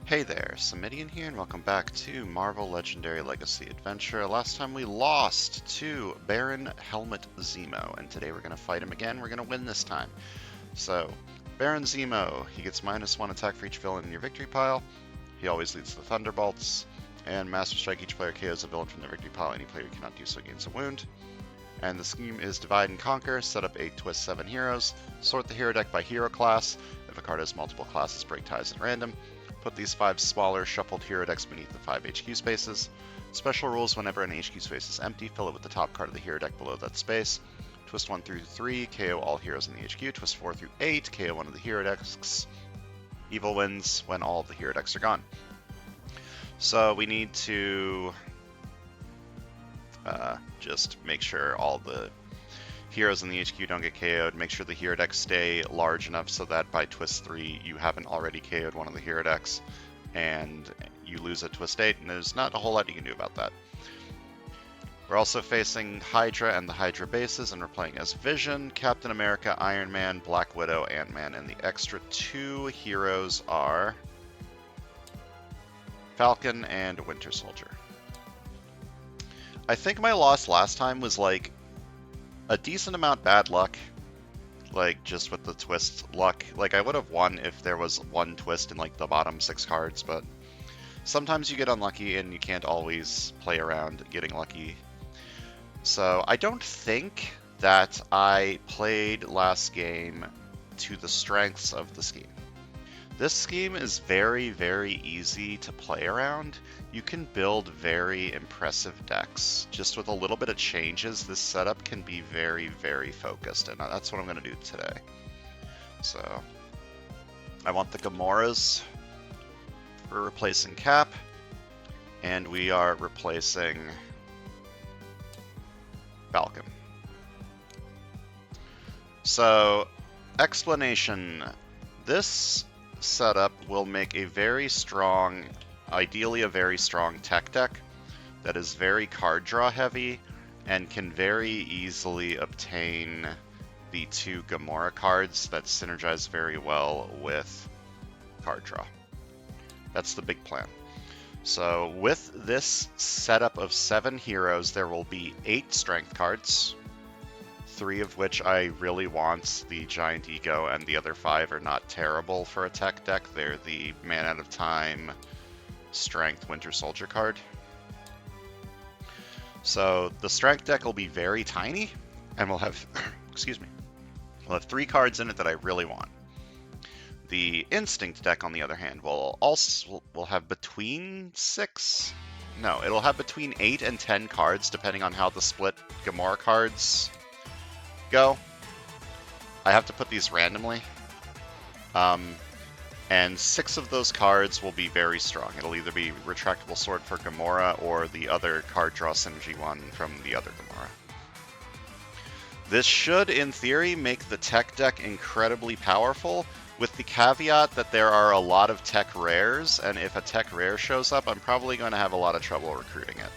Hey there, Samitian here, and welcome back to Marvel Legendary Legacy Adventure. Last time we lost to Baron Helmut Zemo, and today we're going to fight him again. We're going to win this time. So, Baron Zemo, he gets -1 attack for each villain in your victory pile. He always leads the Thunderbolts. And Master Strike, each player KOs a villain from the victory pile. Any player who cannot do so gains a wound. And the scheme is divide and conquer, set up 8 twist 7 heroes, sort the hero deck by hero class. If a card has multiple classes, break ties at random. Put these 5 smaller shuffled hero decks beneath the 5 HQ spaces. Special rules: whenever an HQ space is empty, fill it with the top card of the hero deck below that space. Twist 1 through 3, KO all heroes in the HQ. Twist 4 through 8, KO one of the hero decks. Evil wins when all of the hero decks are gone. So we need to just make sure all the heroes in the HQ don't get KO'd. Make sure the hero decks stay large enough so that by twist 3 you haven't already KO'd one of the hero decks and you lose at twist 8, and there's not a whole lot you can do about that. We're also facing Hydra and the Hydra bases, and we're playing as Vision, Captain America, Iron Man, Black Widow, Ant-Man, and the extra 2 heroes are Falcon and Winter Soldier. I think my loss last time was like a decent amount bad luck, like just with the twist luck. Like I would have won if there was one twist in like the bottom 6 cards, but sometimes you get unlucky and you can't always play around getting lucky. So I don't think that I played last game to the strengths of the scheme. This scheme is very, very easy to play around. You can build very impressive decks. Just with a little bit of changes, this setup can be very, very focused, and that's what I'm going to do today. So, I want the Gamoras. We're replacing Cap, and we are replacing Falcon. So, explanation. This setup will make a very strong, ideally a very strong tech deck that is very card draw heavy and can very easily obtain the 2 Gamora cards that synergize very well with card draw. That's the big plan. So with this setup of 7 heroes, there will be 8 strength cards, 3 of which I really want, the Giant Ego, and the other 5 are not terrible for a tech deck. They're the Man Out of Time, Strength, Winter Soldier card. So the Strength deck will be very tiny, and we'll have, excuse me, we'll have 3 cards in it that I really want. The Instinct deck, on the other hand, will have between 6... No, it'll have between 8 and 10 cards, depending on how the split Gamora cards go. I have to put these randomly. And 6 of those cards will be very strong. It'll either be Retractable Sword for Gamora or the other card draw synergy one from the other Gamora. This should, in theory, make the tech deck incredibly powerful, with the caveat that there are a lot of tech rares, and if a tech rare shows up, I'm probably going to have a lot of trouble recruiting it.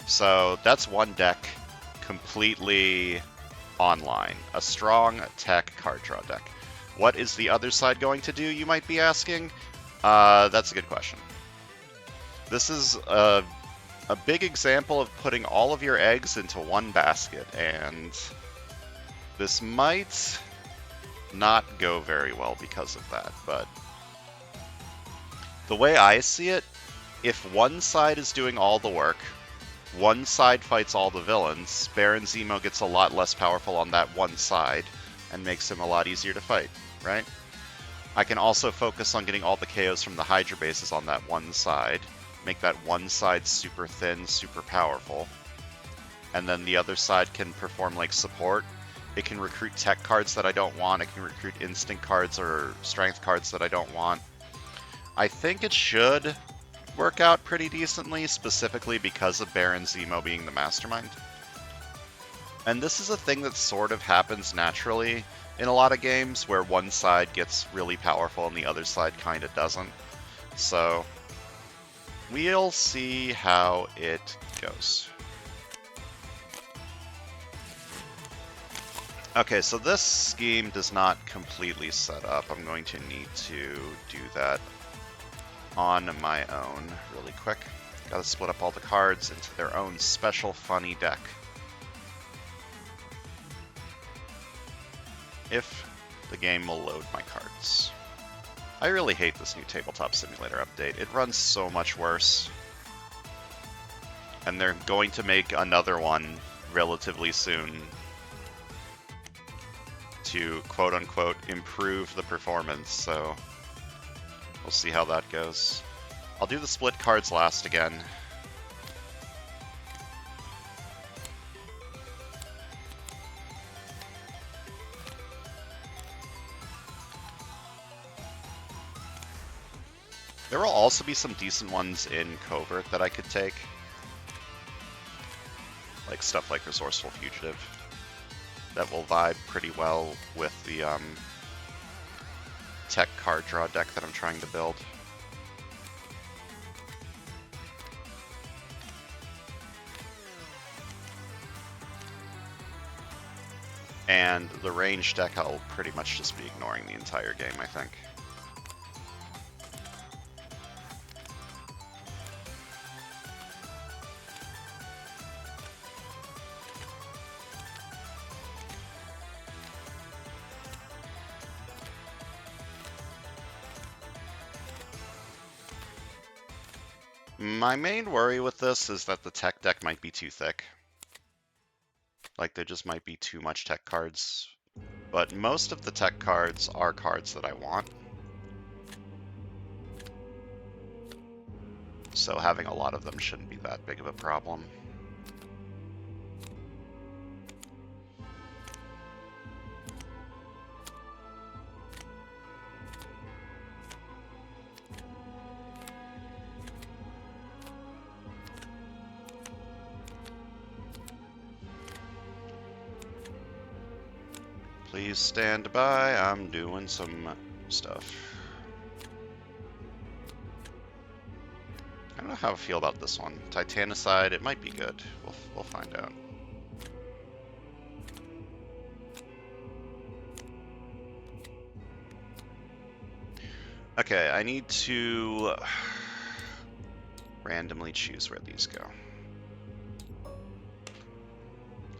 So that's one deck completely online. A strong tech card draw deck. What is the other side going to do, you might be asking? That's a good question. This is a big example of putting all of your eggs into one basket, and this might not go very well because of that, but the way I see it, if one side is doing all the work, one side fights all the villains, Baron Zemo gets a lot less powerful on that one side and makes him a lot easier to fight, right? I can also focus on getting all the KOs from the Hydra bases on that one side, make that one side super thin, super powerful, and then the other side can perform like support. It can recruit tech cards that I don't want, it can recruit instinct cards or strength cards that I don't want. I think it should work out pretty decently, specifically because of Baron Zemo being the mastermind. And this is a thing that sort of happens naturally in a lot of games, where one side gets really powerful and the other side kind of doesn't. So we'll see how it goes. Okay, so this scheme does not completely set up. I'm going to need to do that on my own really quick. Gotta split up all the cards into their own special funny deck. If the game will load my cards. I really hate this new Tabletop Simulator update. It runs so much worse. And they're going to make another one relatively soon to quote-unquote improve the performance, so we'll see how that goes. I'll do the split cards last again. There will also be some decent ones in Covert that I could take. Like stuff like Resourceful Fugitive. That will vibe pretty well with the tech card draw deck that I'm trying to build. And the range deck I'll pretty much just be ignoring the entire game, I think. My main worry with this is that the tech deck might be too thick. Like, there just might be too much tech cards. But most of the tech cards are cards that I want. So having a lot of them shouldn't be that big of a problem. Please stand by, I'm doing some stuff. I don't know how I feel about this one. Titanicide, it might be good. We'll find out. Okay, I need to randomly choose where these go.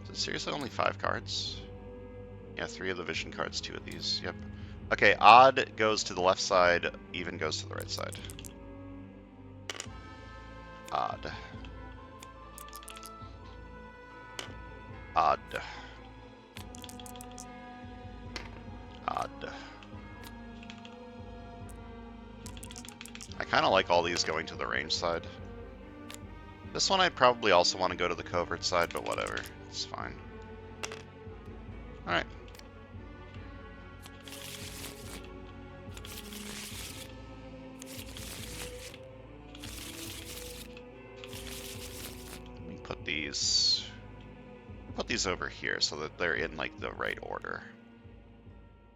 Is it seriously only 5 cards? Yeah, 3 of the vision cards, 2 of these. Yep. Okay, odd goes to the left side, even goes to the right side. Odd. Odd. Odd. I kind of like all these going to the range side. This one I'd probably also want to go to the covert side, but whatever. It's fine. Alright. Put these over here so that they're in like the right order.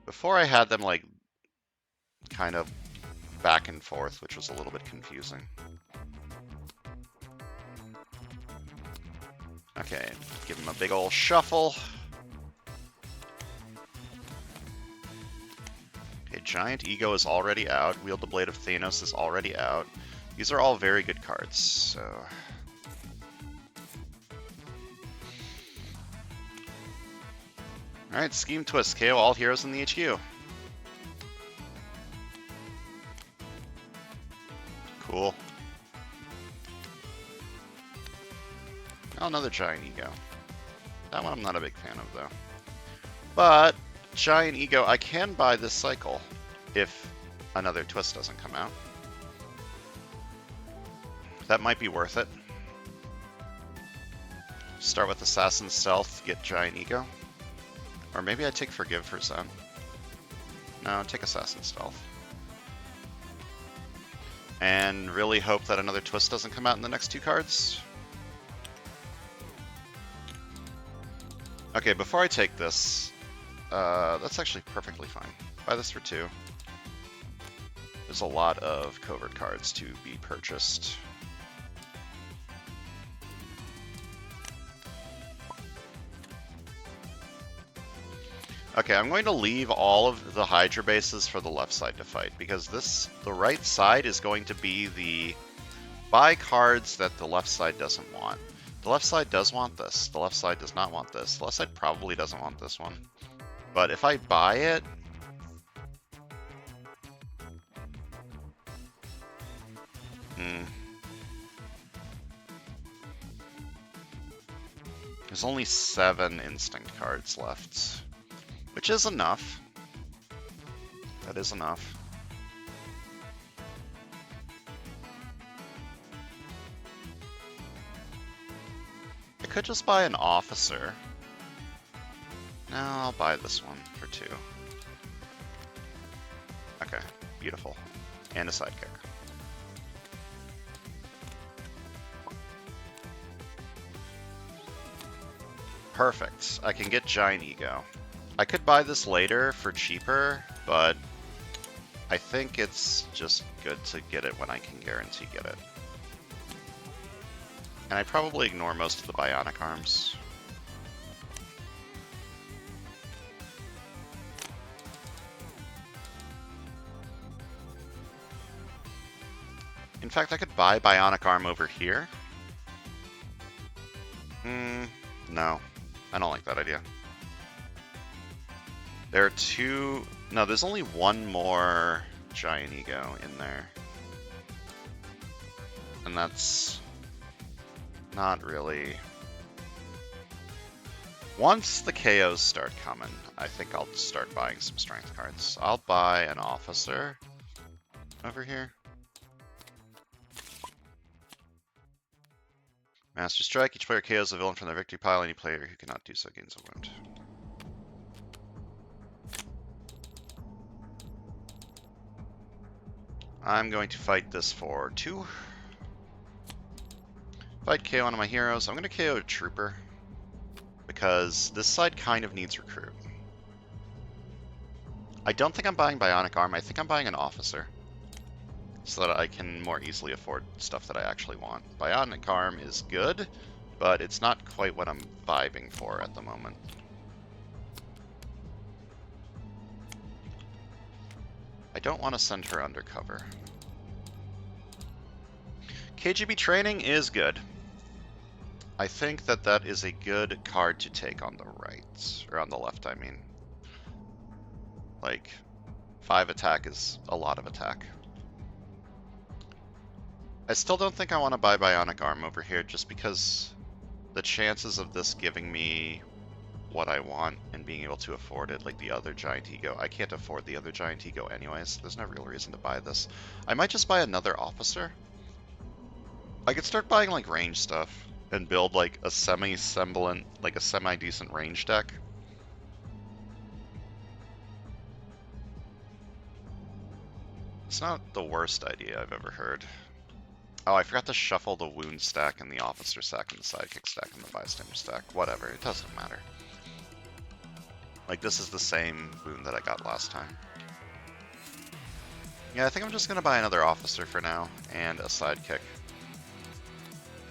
Before I had them like kind of back and forth, which was a little bit confusing. Okay, give them a big ol' shuffle. Okay, Giant Ego is already out. Wield the Blade of Thanos is already out. These are all very good cards, so... Alright, Scheme Twist, KO all heroes in the HQ. Cool. Oh, another Giant Ego. That one I'm not a big fan of, though. But, Giant Ego, I can buy this cycle if another twist doesn't come out. That might be worth it. Start with Assassin Stealth, get Giant Ego. Or maybe I take Forgive for Zen. No, take Assassin Stealth. And really hope that another twist doesn't come out in the next 2 cards. Okay, before I take this, that's actually perfectly fine. Buy this for 2. There's a lot of covert cards to be purchased. Okay, I'm going to leave all of the Hydra bases for the left side to fight, because the right side is going to be the buy cards that the left side doesn't want. The left side does want this. The left side does not want this. The left side probably doesn't want this one. But if I buy it... There's only 7 instinct cards left, which is enough. That is enough. I could just buy an officer. No, I'll buy this one for 2. Okay, beautiful. And a sidekick. Perfect. I can get Giant Ego. I could buy this later for cheaper, but I think it's just good to get it when I can guarantee get it. And I probably ignore most of the bionic arms. In fact, I could buy bionic arm over here. No. I don't like that idea. There are 2... No, there's only 1 more Giant Ego in there. And that's not really... Once the KOs start coming, I think I'll start buying some strength cards. I'll buy an officer over here. Master Strike. Each player KOs a villain from their victory pile. Any player who cannot do so gains a wound. I'm going to fight this for 2. Fight KO one of my heroes. I'm going to KO a trooper, because this side kind of needs recruit. I don't think I'm buying bionic arm. I think I'm buying an officer, so that I can more easily afford stuff that I actually want. Bionic arm is good, but it's not quite what I'm vibing for at the moment. I don't want to send her undercover. KGB training is good. I think that that is a good card to take on the right, or on the left, I mean. Like, 5 attack is a lot of attack. I still don't think I want to buy bionic arm over here, just because the chances of this giving me what I want and being able to afford it, like the other Giant Ego, I can't afford the other Giant Ego anyways. There's no real reason to buy this. I might just buy another officer. I could start buying like range stuff and build like a semi-semblant, like a semi-decent range deck. It's not the worst idea I've ever heard. Oh, I forgot to shuffle the wound stack and the officer stack and the sidekick stack and the bystander stack. Whatever, it doesn't matter. Like, this is the same wound that I got last time. Yeah, I think I'm just going to buy another officer for now, and a sidekick.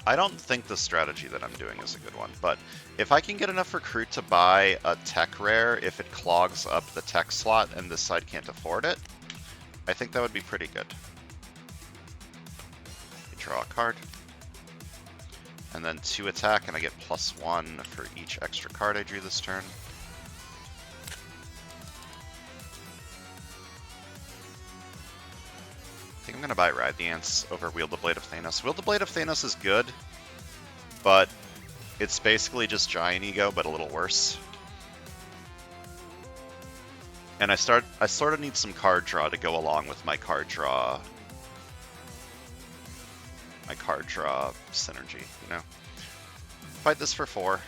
I don't think the strategy that I'm doing is a good one, but if I can get enough recruit to buy a tech rare, if it clogs up the tech slot and this side can't afford it, I think that would be pretty good. Draw a card, and then 2 attack, and I get +1 for each extra card I drew this turn. I think I'm going to buy Ride the Ants over Wield the Blade of Thanos. Wield the Blade of Thanos is good, but it's basically just Giant Ego, but a little worse. And I sort of need some card draw to go along with my card draw synergy, you know? Fight this for 4.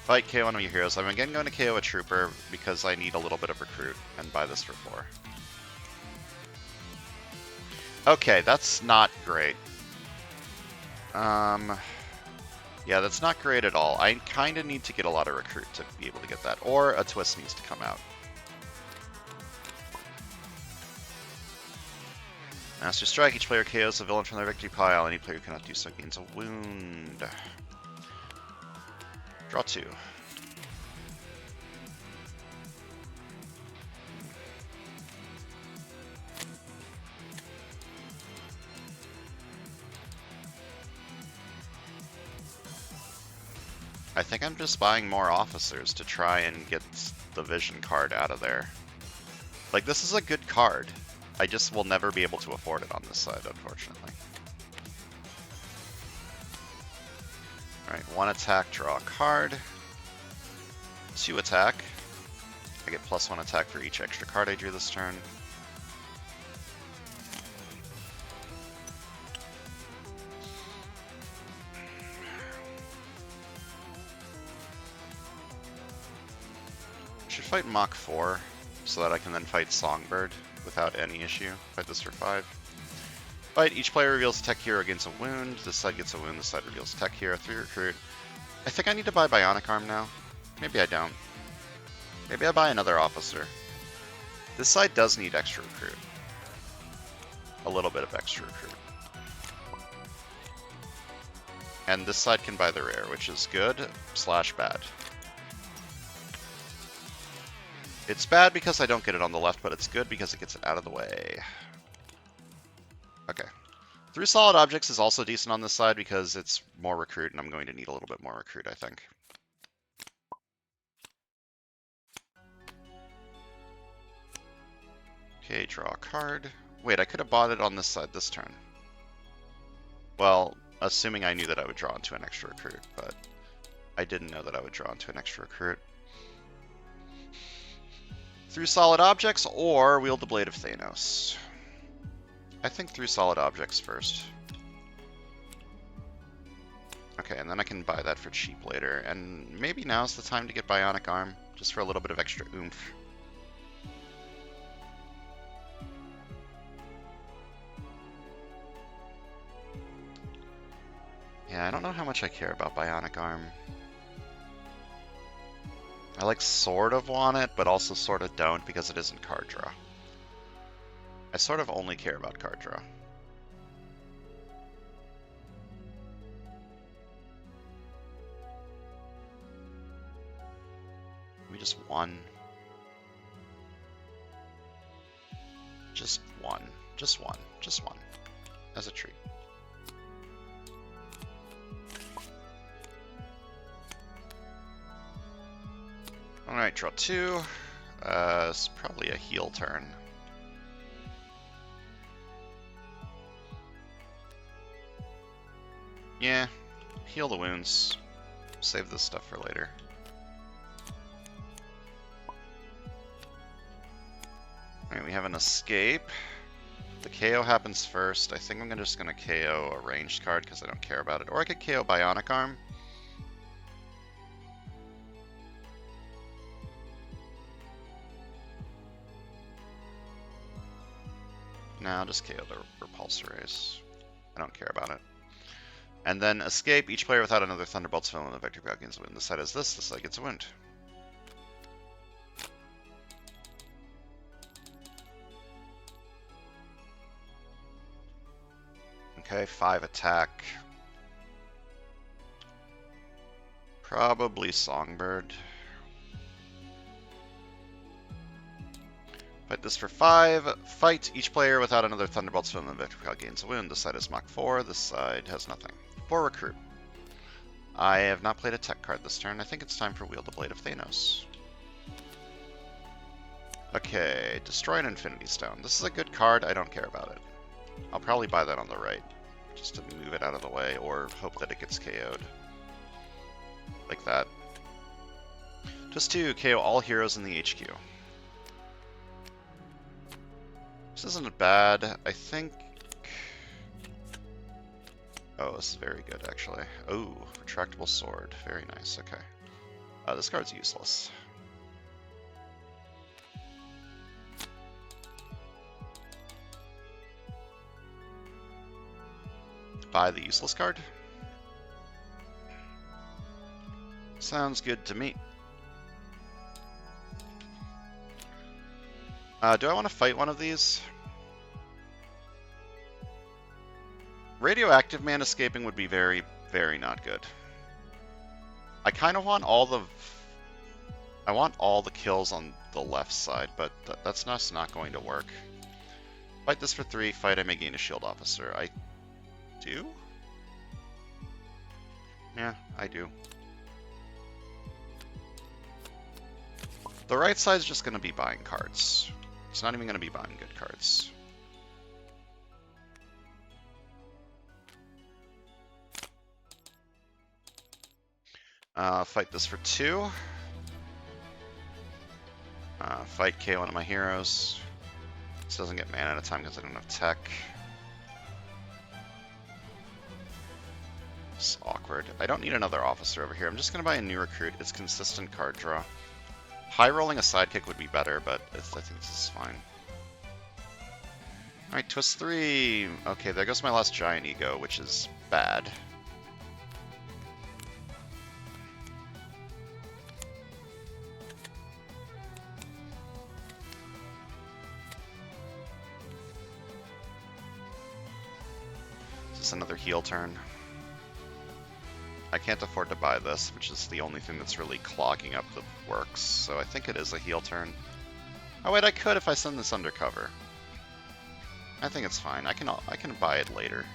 Fight KO one of your heroes. I'm again going to KO a trooper because I need a little bit of recruit, and buy this for 4. Okay, that's not great. Yeah, that's not great at all. I kind of need to get a lot of recruit to be able to get that, or a twist needs to come out. Master Strike. Each player KOs a villain from their victory pile. Any player who cannot do so gains a wound. Draw 2. I think I'm just buying more officers to try and get the vision card out of there. Like, this is a good card. I just will never be able to afford it on this side, unfortunately. Alright, 1 attack, draw a card. 2 attack. I get +1 attack for each extra card I drew this turn. Should fight Mach 4, so that I can then fight Songbird without any issue. Fight this for 5. Fight, each player reveals a tech hero gains a wound. This side gets a wound, this side reveals tech hero. 3 recruit. I think I need to buy Bionic Arm now. Maybe I don't. Maybe I buy another officer. This side does need extra recruit. A little bit of extra recruit. And this side can buy the rare, which is good / bad. It's bad because I don't get it on the left, but it's good because it gets it out of the way. Okay. 3 solid objects is also decent on this side because it's more recruit, and I'm going to need a little bit more recruit, I think. Okay, draw a card. Wait, I could have bought it on this side this turn. Well, assuming I knew that I would draw into an extra recruit, but I didn't know that I would draw into an extra recruit. 3 solid objects, or wield the Blade of Thanos. I think 3 solid objects first. Okay, and then I can buy that for cheap later, and maybe now's the time to get Bionic Arm, just for a little bit of extra oomph. Yeah, I don't know how much I care about Bionic Arm. I like sort of want it, but also sort of don't because it isn't card draw. I sort of only care about card draw. We just won. Just one. Just one. Just one. As a treat. Alright, draw 2. It's probably a heal turn. Yeah, heal the wounds. Save this stuff for later. Alright, we have an escape. The KO happens first. I think I'm just going to KO a ranged card because I don't care about it. Or I could KO Bionic Arm. No, I'll just KO the Repulsor Race. I don't care about it. And then escape. Each player without another Thunderbolt's fill in the Vector God gains a wound. This side has this side gets a wound. Okay, 5 attack. Probably Songbird. Fight this for 5. Fight. Each player without another Thunderbolt's fill in the Vector God gains a wound. This side is Mach 4. This side has nothing. 4 recruit. I have not played a tech card this turn. I think it's time for Wield the Blade of Thanos. Okay, destroy an Infinity Stone. This is a good card. I don't care about it. I'll probably buy that on the right, just to move it out of the way, or hope that it gets KO'd. Like that. Just to KO all heroes in the HQ. This isn't bad. I think... Oh, this is very good, actually. Oh, retractable sword. Very nice. Okay. This card's useless. Buy the useless card. Sounds good to me. Do I want to fight one of these? Radioactive Man escaping would be very, very not good. I kind of want all the... I want all the kills on the left side, but that's not going to work. Fight this for 3. Fight, I may gain a shield officer. I do? Yeah, I do. The right side's just going to be buying cards. It's not even going to be buying good cards. Fight this for 2. Fight KO one of my heroes. This doesn't get mana at a time because I don't have tech. It's awkward. I don't need another officer over here. I'm just going to buy a new recruit. It's consistent card draw. High rolling a sidekick would be better, but I think this is fine. Alright, twist 3. Okay, there goes my last giant ego, which is bad. Is this another heal turn? I can't afford to buy this, which is the only thing that's really clogging up the works, so I think it is a heal turn. Oh wait, I could if I send this undercover. I think it's fine. I can buy it later.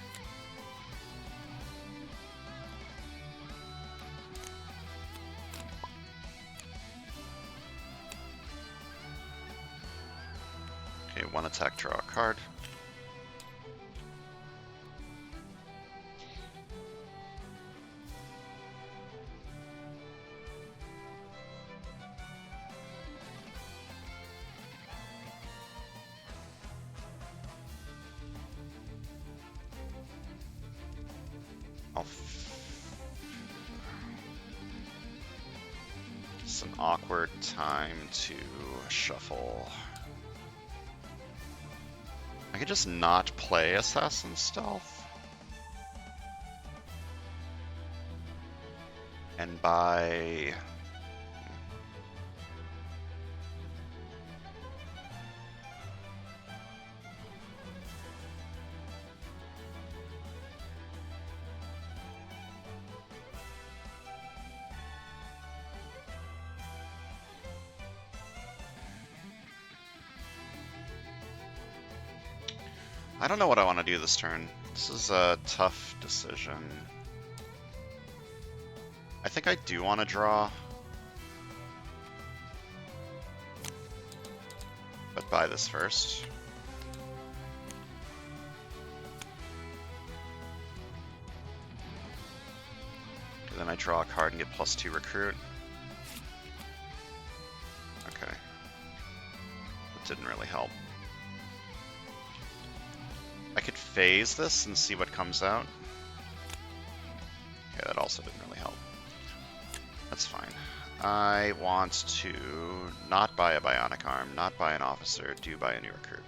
Okay, 1 attack, draw a card. It's an awkward time to shuffle. I could just not play Assassin Stealth and buy... I don't know what I want to do this turn. This is a tough decision. I think I do want to draw. But buy this first. Okay, then I draw a card and get +2 recruit. Okay. That didn't really help. I could phase this and see what comes out. Yeah, that also didn't really help. That's fine. I want to not buy a bionic arm, not buy an officer, do buy a new recruit.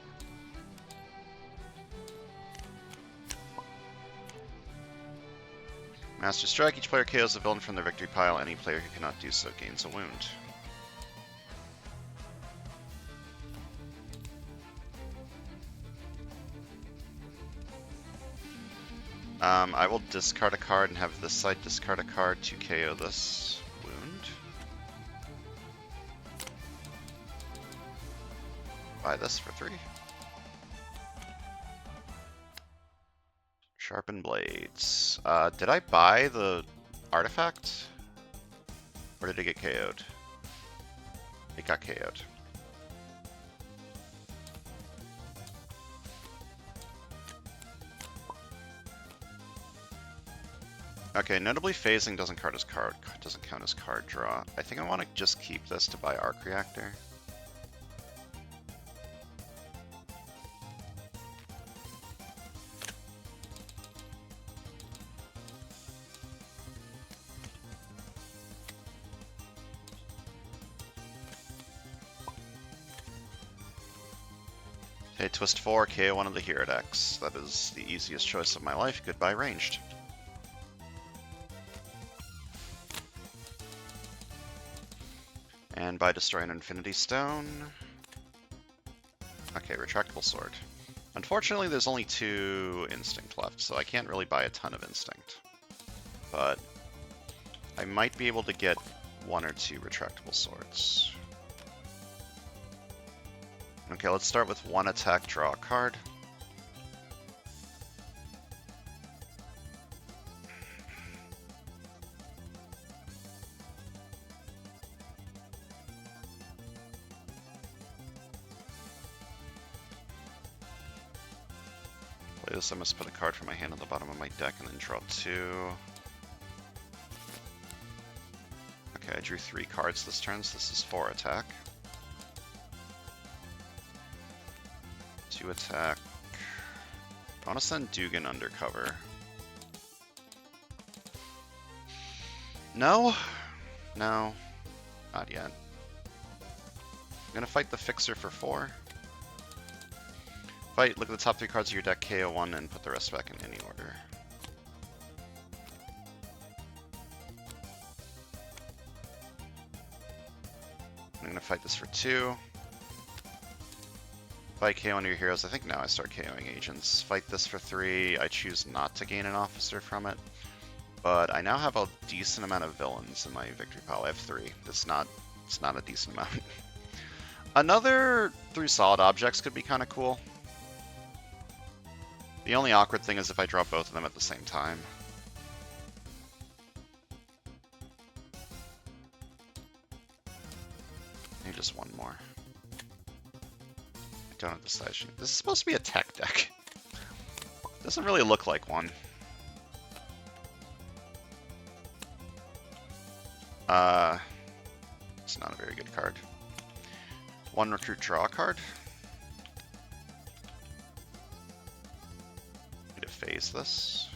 Master Strike. Each player KOs a villain from their victory pile. Any player who cannot do so gains a wound. I will discard a card and have this side discard a card to KO this wound. Buy this for 3. Sharpened Blades. Did I buy the artifact? Or did it get KO'd? It got KO'd. Okay, notably phasing doesn't count as card draw. I think I want to just keep this to buy Arc Reactor. Okay, twist 4, KO one of the hero decks. That is the easiest choice of my life. Goodbye ranged. And by destroying Infinity Stone... Okay, retractable sword. Unfortunately, there's only 2 instinct left, so I can't really buy a ton of instinct. But I might be able to get 1 or 2 retractable swords. Okay, let's start with 1 attack, draw a card. Play this, I must put a card from my hand on the bottom of my deck and then draw 2. Okay, I drew 3 cards this turn, so this is 4 attack. 2 attack. I want to send Dugan undercover. No? No. Not yet. I'm gonna fight the Fixer for 4. Fight, look at the top 3 cards of your deck, KO 1, and put the rest back in any order. I'm gonna fight this for 2. Fight KO one of your heroes. I think now I start KOing agents. Fight this for 3. I choose not to gain an officer from it. But I now have a decent amount of villains in my victory pile. I have 3. It's not a decent amount. Another 3 solid objects could be kind of cool. The only awkward thing is if I draw both of them at the same time. Maybe just one more. I don't have the size. This is supposed to be a tech deck. Doesn't really look like one. It's not a very good card. 1 recruit, draw a card. Need to phase this.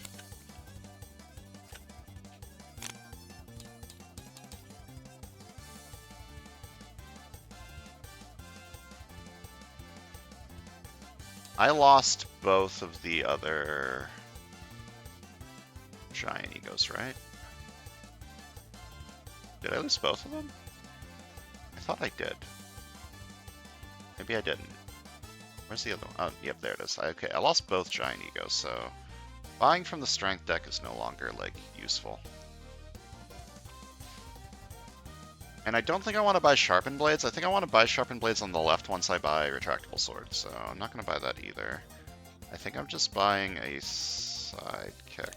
I lost both of the other giant egos, right? Did I lose both of them? I thought I did. Maybe I didn't. Where's the other one? Oh, yep, there it is. Okay, I lost both giant egos, so buying from the strength deck is no longer, like, useful. And I don't think I want to buy Sharpened Blades. I think I want to buy Sharpened Blades on the left once I buy Retractable Sword, so I'm not going to buy that either. I think I'm just buying a Sidekick.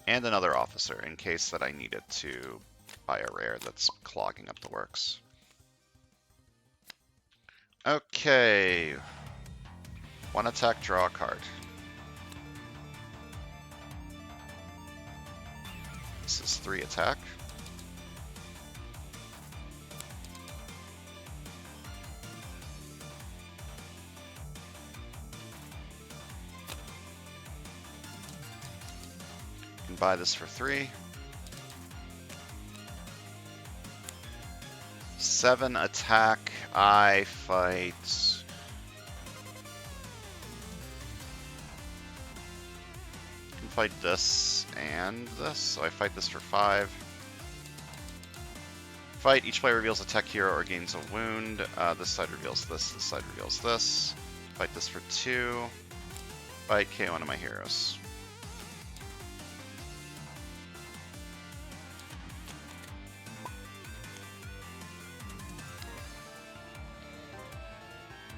And another Officer, in case that I needed to buy a rare that's clogging up the works. Okay. 1 attack, draw a card. This is 3 attack. You can buy this for 3. 7 attack. I fight. Fight this and this, so I fight this for 5. Fight, each player reveals a tech hero or gains a wound. This side reveals this side reveals this. Fight this for 2. Fight, KO one of my heroes.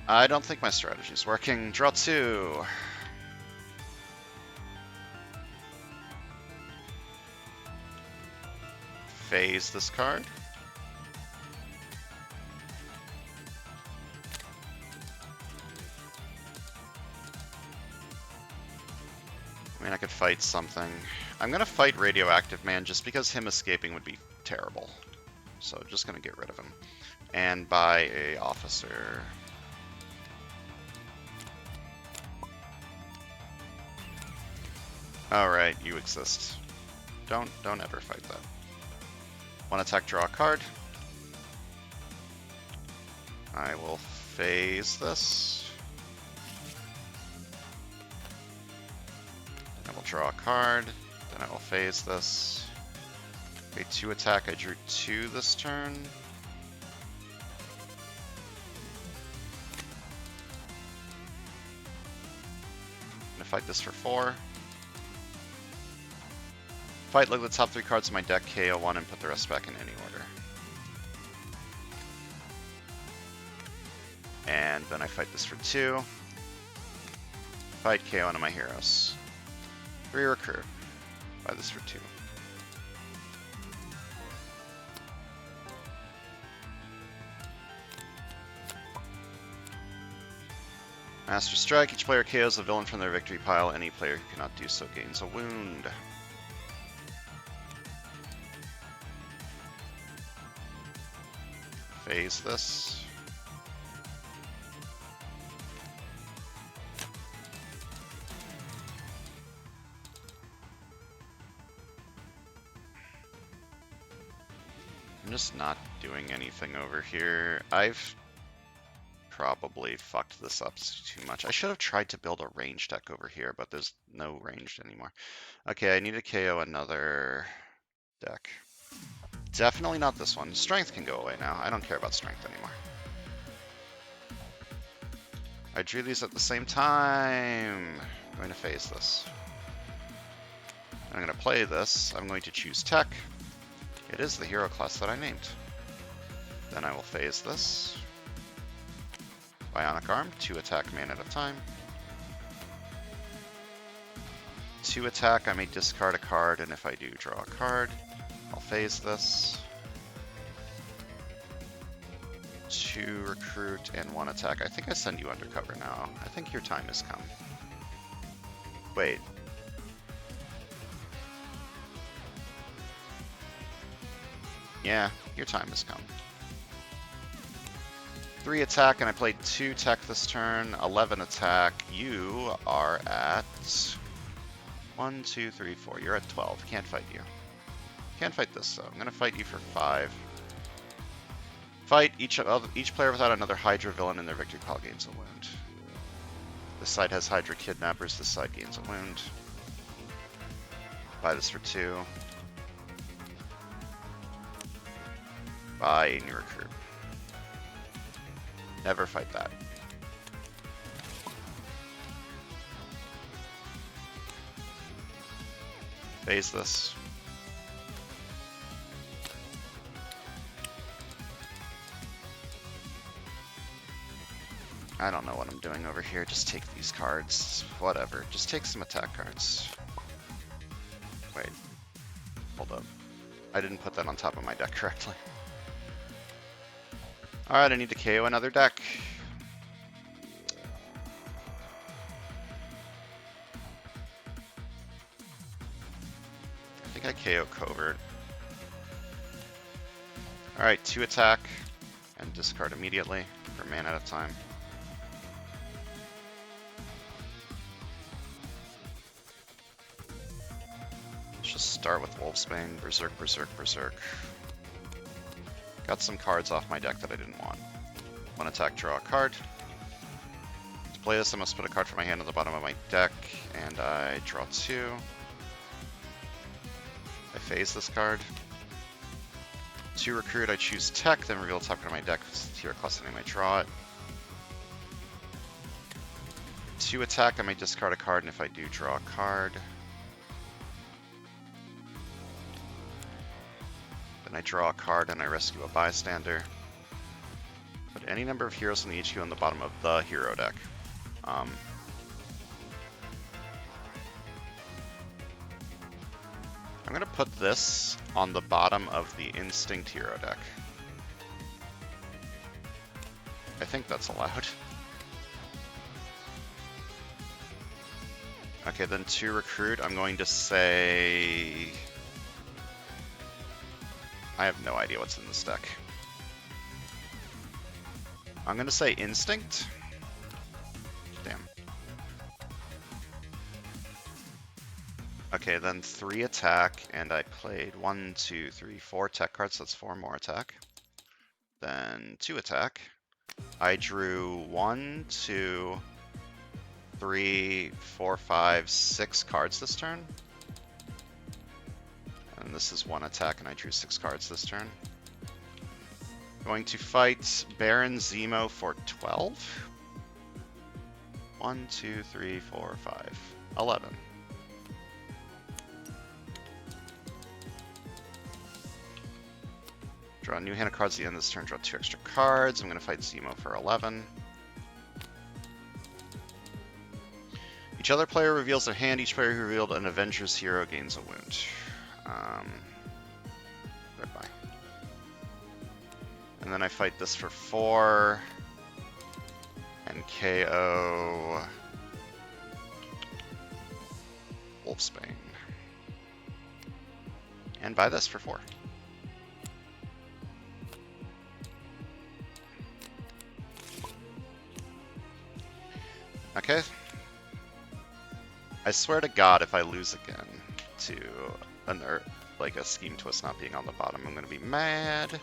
I don't think my strategy's working. Draw 2. Phase this card. I mean, I could fight something. I'm gonna fight Radioactive Man just because him escaping would be terrible. So just gonna get rid of him. And buy a officer. Alright, you exist. Don't ever fight that. 1 attack, draw a card. I will phase this. Then I will draw a card. Then I will phase this. Okay, 2 attack. I drew 2 this turn. I'm gonna fight this for 4. Fight, look at the top 3 cards of my deck, KO 1, and put the rest back in any order. And then I fight this for 2. Fight, KO one of my heroes. 3 recruit. Buy this for 2. Master Strike. Each player KOs a villain from their victory pile. Any player who cannot do so gains a wound. Phase this. I'm just not doing anything over here. I've probably fucked this up too much. I should have tried to build a range deck over here, but there's no ranged anymore. Okay, I need to KO another deck. Definitely not this one. Strength can go away now. I don't care about strength anymore. I drew these at the same time. I'm going to phase this. I'm going to play this. I'm going to choose tech. It is the hero class that I named. Then I will phase this. Bionic Arm, 2 attack man at a time. 2 attack, I may discard a card, and if I do, draw a card. I'll phase this. 2 recruit and 1 attack. I think I send you undercover now. I think your time has come. Wait. Yeah, your time has come. 3 attack, and I played 2 tech this turn. 11 attack. You are at 1, 2, 3, 4. You're at 12. Can't fight you. Can't fight this though. I'm gonna fight you for 5. Fight each player without another Hydra villain in their victory pile gains a wound. This side has Hydra kidnappers. This side gains a wound. Buy this for 2. Buy a new recruit. Never fight that. Phase this. I don't know what I'm doing over here. Just take these cards. Whatever. Just take some attack cards. Wait. Hold up. I didn't put that on top of my deck correctly. Alright, I need to KO another deck. I think I KO Covert. Alright, 2 attack and discard immediately for a man at a time. Let's just start with Wolfsbane, Berserk, Berserk, Berserk. Got some cards off my deck that I didn't want. 1 attack, draw a card. To play this, I must put a card from my hand on the bottom of my deck, and I draw 2. I phase this card. 2 recruit, I choose tech, then reveal the top card of my deck. Hero class name, I draw it. 2 attack, I may discard a card, and if I do, draw a card. Then I draw a card and I rescue a bystander. Put any number of heroes in the HQ on the bottom of the hero deck. I'm going to put this on the bottom of the Instinct hero deck. I think that's allowed. Okay, then 2 recruit, I'm going to say... I have no idea what's in this deck. I'm going to say Instinct. Damn. Okay, then 3 attack, and I played 1, 2, 3, 4 tech cards, so that's 4 more attack. Then 2 attack. I drew 1, 2, 3, 4, 5, 6 cards this turn. And this is 1 attack, and I drew 6 cards this turn. Going to fight Baron Zemo for 12. 1, 2, 3, 4, 5, 11. Draw a new hand of cards at the end of this turn, draw 2 extra cards. I'm going to fight Zemo for 11. Each other player reveals their hand. Each player who revealed an Avengers hero gains a wound. Goodbye. And then I fight this for 4 and KO Wolfsbane. And buy this for 4. Okay. I swear to God, if I lose again to like a Scheme Twist not being on the bottom, I'm gonna be mad. I'm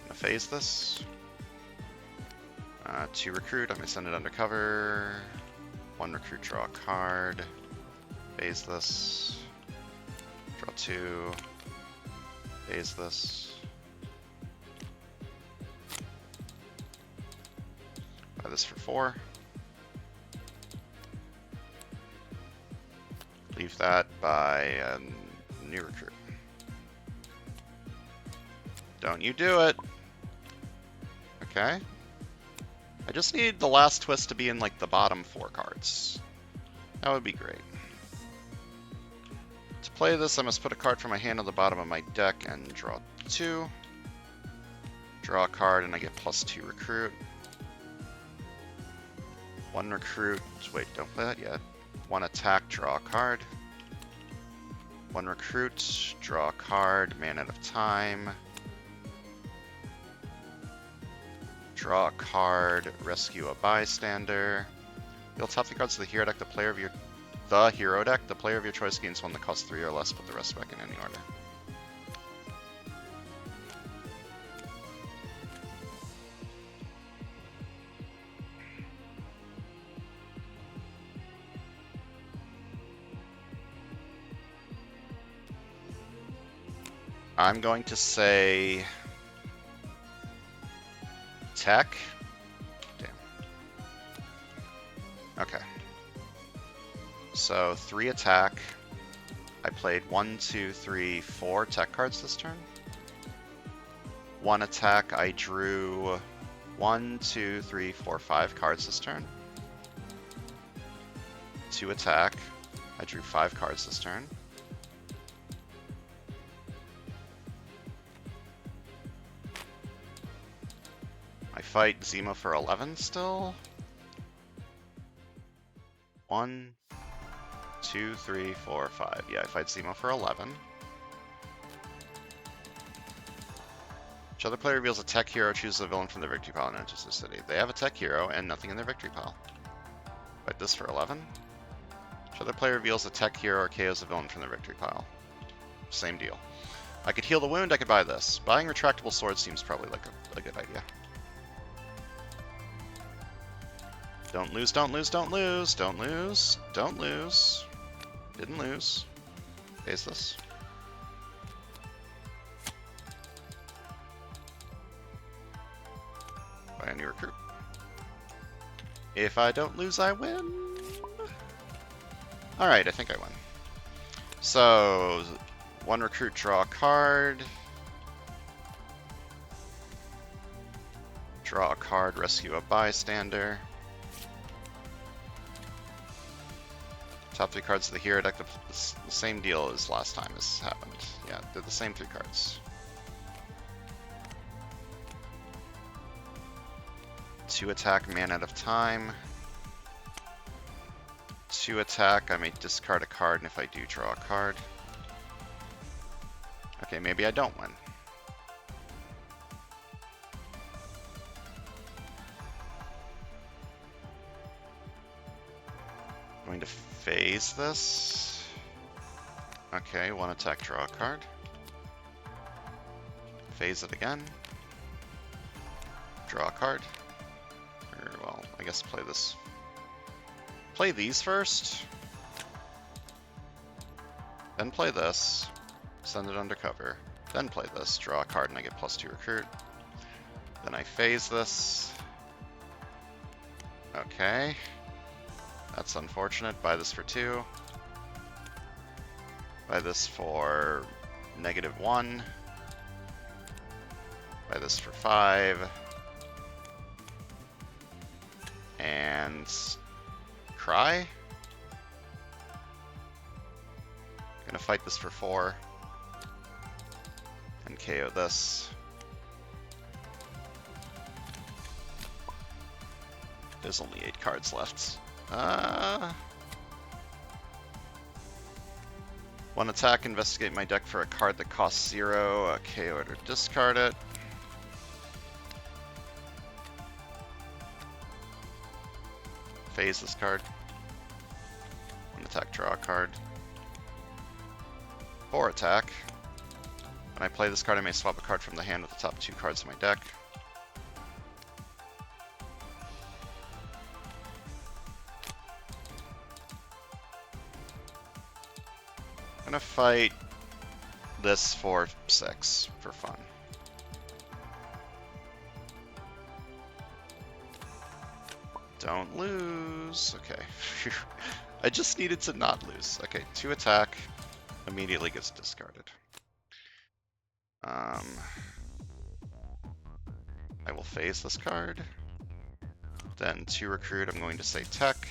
gonna phase this. 2 recruit, I'm gonna send it undercover. 1 recruit, draw a card. Phase this. Draw 2. Phase this. Buy this for 4. Leave that, buy a new recruit. Don't you do it! Okay. I just need the last twist to be in like the bottom 4 cards. That would be great. To play this, I must put a card from my hand on the bottom of my deck and draw 2. Draw a card and I get +2 recruit. 1 recruit. Wait, don't play that yet. 1 attack, draw a card. 1 recruit, draw a card, man out of time. Draw a card, rescue a bystander. You'll top the cards of the hero deck. The player of your choice gains 1 that costs 3 or less. Put the rest back in any order. I'm going to say tech. Damn. Okay. So 3 attack. I played 1, 2, 3, 4 tech cards this turn. 1 attack. I drew 1, 2, 3, 4, 5 cards this turn. 2 attack. I drew 5 cards this turn. I fight Zemo for 11 still. 1, 2, 3, 4, 5. Yeah, I fight Zemo for 11. Each other player reveals a tech hero, chooses a villain from the victory pile and enters the city. They have a tech hero and nothing in their victory pile. Fight this for 11. Each other player reveals a tech hero or KOs a villain from the victory pile. Same deal. I could heal the wound, I could buy this. Buying retractable swords seems probably like a good idea. Don't lose, don't lose, don't lose, don't lose, don't lose. Didn't lose. Phase this. Buy a new recruit. If I don't lose, I win. Alright, I think I win. So, 1 recruit, draw a card. Draw a card, rescue a bystander. Top 3 cards of the hero deck, the same deal as last time this happened. Yeah, they're the same 3 cards. 2 attack, man out of time. 2 attack, I may discard a card, and if I do, draw a card. Okay, maybe I don't win. Going to phase this. Okay, 1 attack, draw a card. Phase it again. Draw a card. Or, well, I guess play this. Play these first. Then play this. Send it undercover. Then play this. Draw a card and I get +2 recruit. Then I phase this. Okay. That's unfortunate. Buy this for 2. Buy this for -1. Buy this for 5. And cry. Gonna fight this for 4. And KO this. There's only 8 cards left. One attack, investigate my deck for a card that costs 0. Okay, order discard it. Phase this card. One attack, draw a card. 4 attack. When I play this card, I may swap a card from the hand with the top 2 cards of my deck. I'm gonna fight this for 6 for fun. Don't lose. Okay. I just needed to not lose. Okay, 2 attack. Immediately gets discarded. I will phase this card. Then to recruit, I'm going to say tech.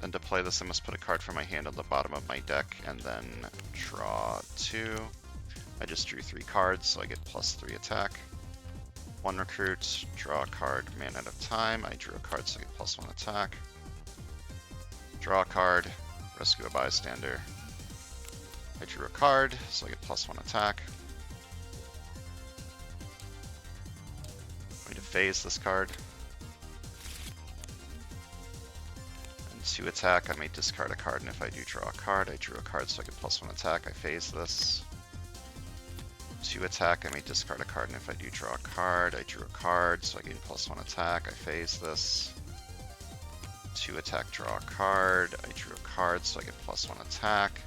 Then to play this, I must put a card from my hand on the bottom of my deck and then draw 2. I just drew 3 cards, so I get +3 attack. 1 recruit, draw a card, man out of time. I drew a card, so I get +1 attack. Draw a card, rescue a bystander. I drew a card, so I get +1 attack. I'm going to phase this card. And 2 attack, I may discard a card, and if I do draw a card, I drew a card, so I get +1 attack. I phase this. 2 attack, I may discard a card, and if I do draw a card, I drew a card, so I gain +1 attack. I phase this. 2 attack, draw a card. I drew a card, so I get +1 attack.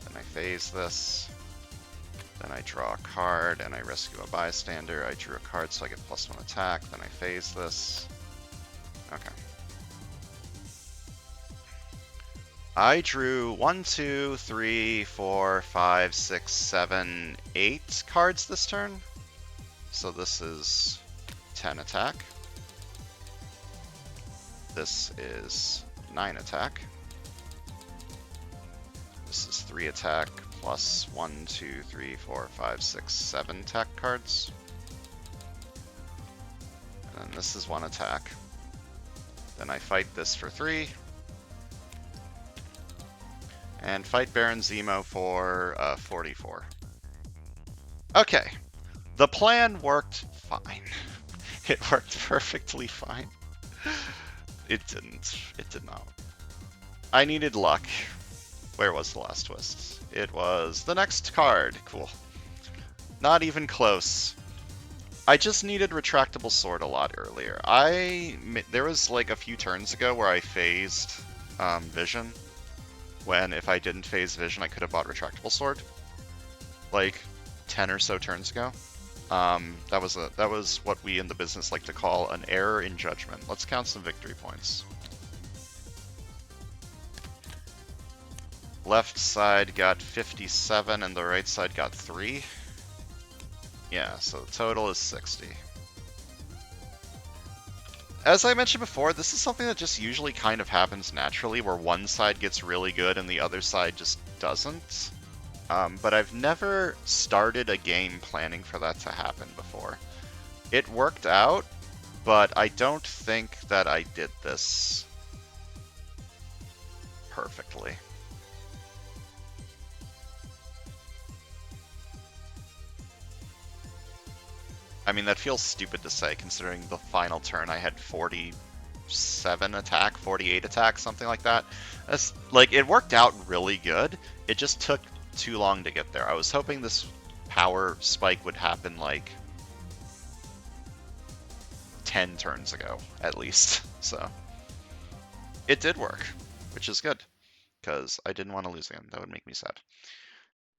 Then I phase this. Then I draw a card, and I rescue a bystander. I drew a card, so I get +1 attack. Then I phase this. Okay. I drew 1, 2, 3, 4, 5, 6, 7, 8 cards this turn. So this is 10 attack. This is 9 attack. This is 3 attack plus 1, 2, 3, 4, 5, 6, 7 attack cards. And then this is 1 attack. Then I fight this for 3. And fight Baron Zemo for 44. Okay. The plan worked fine. It worked perfectly fine. It didn't. It did not. I needed luck. Where was the last twist? It was the next card. Cool. Not even close. I just needed Retractable Sword a lot earlier. There was like a few turns ago where I phased Vision. When if I didn't phase Vision, I could have bought Retractable Sword. Like 10 or so turns ago. That was what we in the business like to call an error in judgment. Let's count some victory points. Left side got 57 and the right side got 3. Yeah, so the total is 60. As I mentioned before, this is something that just usually kind of happens naturally, where one side gets really good and the other side just doesn't. But I've never started a game planning for that to happen before. It worked out, but I don't think that I did this perfectly. I mean, that feels stupid to say, considering the final turn I had 47 attack, 48 attack, something like that. That's, like, it worked out really good. It just took too long to get there. I was hoping this power spike would happen, like, 10 turns ago, at least. So, it did work, which is good, because I didn't want to lose again. That would make me sad.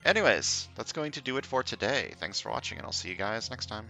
Anyways, that's going to do it for today. Thanks for watching, and I'll see you guys next time.